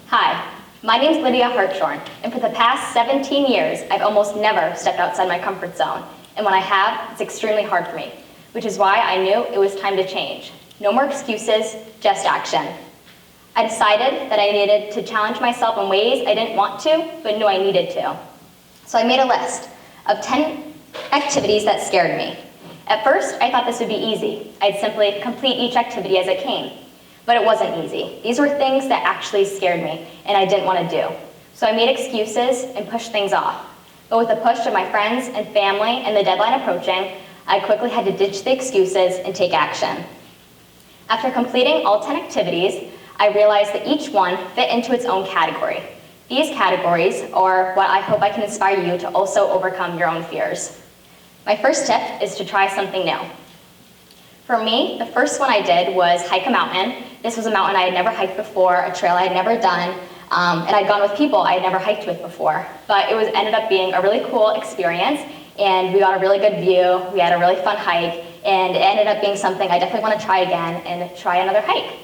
Hi, my name is Lydia, and for the past 17 years, I've almost never stepped outside my comfort zone. And when I have, it's extremely hard for me, which is why I knew it was time to change. No more excuses, just action. I decided that I needed to challenge myself in ways I didn't want to, but knew I needed to. So I made a list of 10 activities that scared me. At first, I thought this would be easy. I'd simply complete each activity as it came. But it wasn't easy. These were things that actually scared me, and I didn't want to do. So I made excuses and pushed things off. But with the push of my friends and family and the deadline approaching, I quickly had to ditch the excuses and take action. After completing all 10 activities, I realized that each one fit into its own category. These categories are what I hope I can inspire you to also overcome your own fears. My first tip is to try something new. For me, the first one I did was hike a mountain. This was a mountain I had never hiked before, a trail I had never done, and I'd gone with people I had never hiked with before. But it ended up being a really cool experience, and we got a really good view, we had a really fun hike, and it ended up being something I definitely want to try again and try another hike.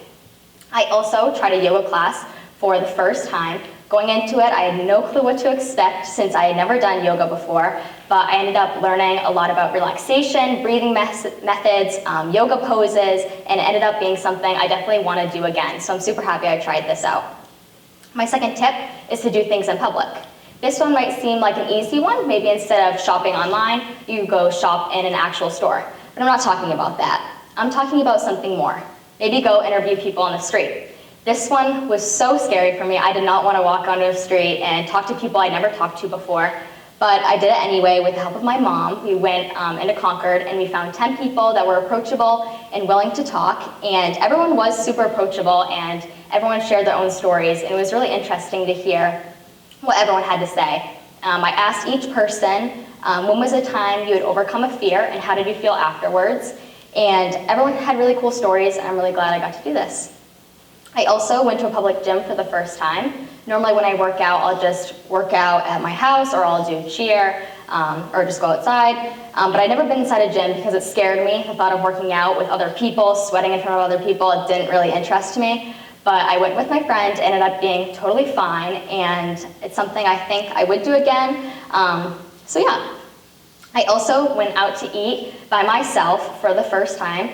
I also tried a yoga class for the first time. Going into it, I had no clue what to expect since I had never done yoga before, but I ended up learning a lot about relaxation, breathing methods, yoga poses, and it ended up being something I definitely want to do again. So I'm super happy I tried this out. My second tip is to do things in public. This one might seem like an easy one. Maybe instead of shopping online, you go shop in an actual store. But I'm not talking about that. I'm talking about something more. Maybe go interview people on the street. This one was so scary for me. I did not want to walk onto the street and talk to people I'd never talked to before, but I did it anyway with the help of my mom. We went into Concord and we found 10 people that were approachable and willing to talk, and everyone was super approachable and everyone shared their own stories, and it was really interesting to hear what everyone had to say. I asked each person, when was a time you had overcome a fear and how did you feel afterwards? And everyone had really cool stories, and I'm really glad I got to do this. I also went to a public gym for the first time. Normally when I work out, I'll just work out at my house or I'll do cheer or just go outside. But I'd never been inside a gym because it scared me. The thought of working out with other people, sweating in front of other people, it didn't really interest me. But I went with my friend, ended up being totally fine, and it's something I think I would do again. So yeah. I also went out to eat by myself for the first time.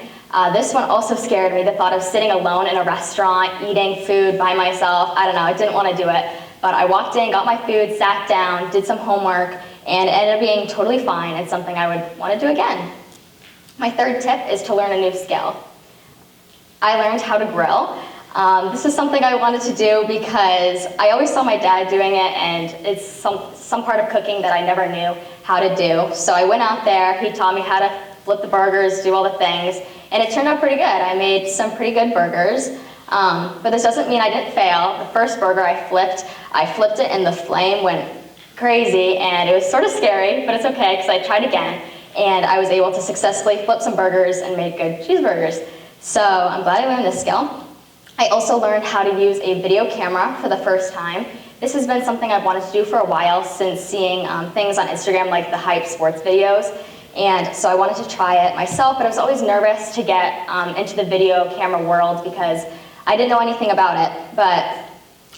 This one also scared me, the thought of sitting alone in a restaurant, eating food by myself. I don't know, I didn't want to do it. But I walked in, got my food, sat down, did some homework, and it ended up being totally fine and something I would want to do again. My third tip is to learn a new skill. I learned how to grill. This is something I wanted to do because I always saw my dad doing it, and it's some part of cooking that I never knew how to do. So I went out there, he taught me how to flip the burgers, do all the things, and it turned out pretty good. I made some pretty good burgers, but this doesn't mean I didn't fail. The first burger I flipped it and the flame went crazy, and it was sort of scary, but it's okay because I tried again, and I was able to successfully flip some burgers and make good cheeseburgers. So I'm glad I learned this skill. I also learned how to use a video camera for the first time. This has been something I've wanted to do for a while since seeing things on Instagram like the hype sports videos. And so I wanted to try it myself, but I was always nervous to get into the video camera world because I didn't know anything about it. But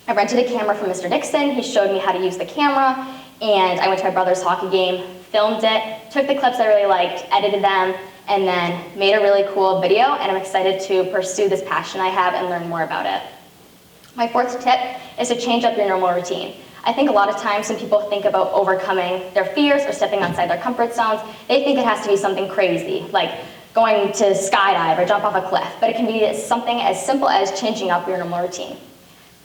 I rented a camera from Mr. Dixon. He showed me how to use the camera, and I went to my brother's hockey game, filmed it, took the clips I really liked, edited them, and then made a really cool video, and I'm excited to pursue this passion I have and learn more about it. My fourth tip is to change up your normal routine. I think a lot of times when people think about overcoming their fears or stepping outside their comfort zones, they think it has to be something crazy, like going to skydive or jump off a cliff, but it can be something as simple as changing up your normal routine.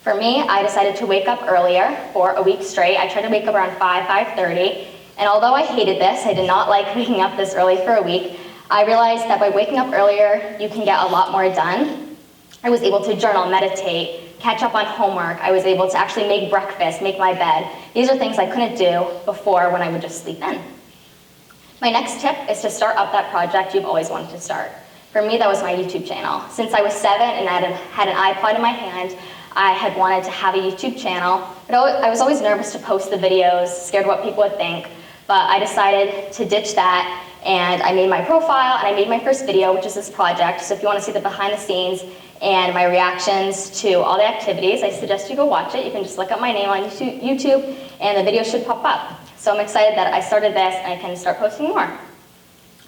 For me, I decided to wake up earlier for a week straight. I tried to wake up around 5:30, and although I hated this, I did not like waking up this early for a week, I realized that by waking up earlier, you can get a lot more done. I was able to journal, meditate, catch up on homework. I was able to actually make breakfast, make my bed. These are things I couldn't do before when I would just sleep in. My next tip is to start up that project you've always wanted to start. For me, that was my YouTube channel. Since I was 7 and I had an iPod in my hand, I had wanted to have a YouTube channel, but I was always nervous to post the videos, scared what people would think, but I decided to ditch that, and I made my profile and I made my first video, which is this project. So if you want to see the behind the scenes, and my reactions to all the activities. I suggest you go watch it. You can just look up my name on YouTube, and the video should pop up. So I'm excited that I started this, and I can start posting more.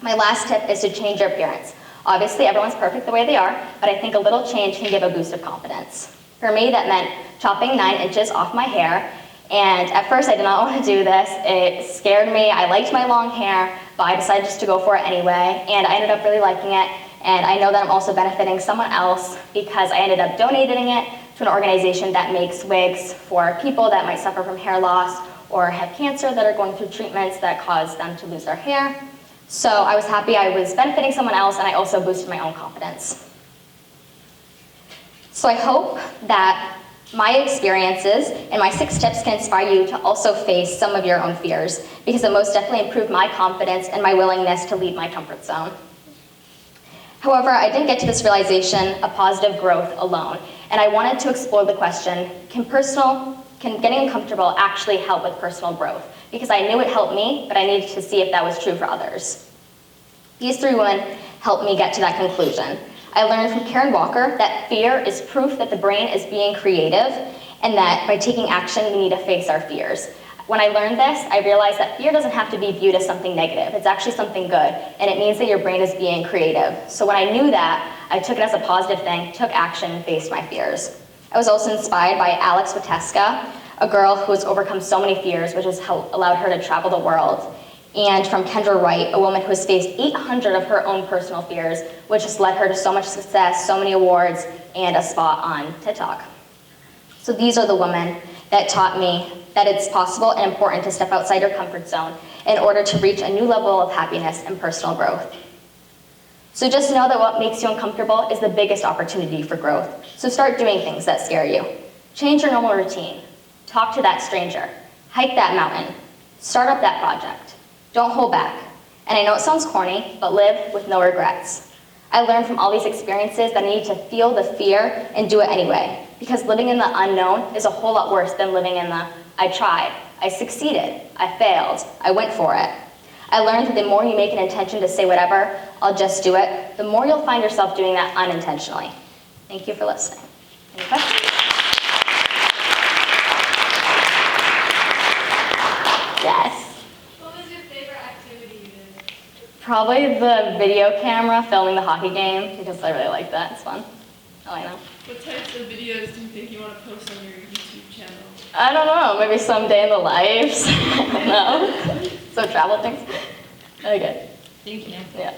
My last tip is to change your appearance. Obviously, everyone's perfect the way they are, but I think a little change can give a boost of confidence. For me, that meant chopping 9 inches off my hair, and at first I did not want to do this. It scared me. I liked my long hair, but I decided just to go for it anyway, and I ended up really liking it, and I know that I'm also benefiting someone else because I ended up donating it to an organization that makes wigs for people that might suffer from hair loss or have cancer that are going through treatments that cause them to lose their hair. So I was happy I was benefiting someone else, and I also boosted my own confidence. So I hope that my experiences and my 6 tips can inspire you to also face some of your own fears, because it most definitely improved my confidence and my willingness to leave my comfort zone. However, I didn't get to this realization of positive growth alone, and I wanted to explore the question, can getting uncomfortable actually help with personal growth? Because I knew it helped me, but I needed to see if that was true for others. These 3 women helped me get to that conclusion. I learned from Karen Walker that fear is proof that the brain is being creative, and that by taking action, we need to face our fears. When I learned this, I realized that fear doesn't have to be viewed as something negative. It's actually something good, and it means that your brain is being creative. So when I knew that, I took it as a positive thing, took action, and faced my fears. I was also inspired by Alex Wateska, a girl who has overcome so many fears, which has allowed her to travel the world. And from Kendra Wright, a woman who has faced 800 of her own personal fears, which has led her to so much success, so many awards, and a spot on TikTok. So these are the women that taught me that it's possible and important to step outside your comfort zone in order to reach a new level of happiness and personal growth. So just know that what makes you uncomfortable is the biggest opportunity for growth. So start doing things that scare you. Change your normal routine. Talk to that stranger. Hike that mountain. Start up that project. Don't hold back. And I know it sounds corny, but live with no regrets. I learned from all these experiences that I need to feel the fear and do it anyway, because living in the unknown is a whole lot worse than living in the I tried, I succeeded, I failed, I went for it. I learned that the more you make an intention to say whatever, I'll just do it, the more you'll find yourself doing that unintentionally. Thank you for listening. Any questions? Yes. What was your favorite activity you did? Probably the video camera filming the hockey game, because I really like that. It's fun. Oh, I know. What types of videos do you think you want to post on your YouTube channel? I don't know. Maybe some day in the lives. I don't know. Some travel things. Okay. Thank you. Yeah.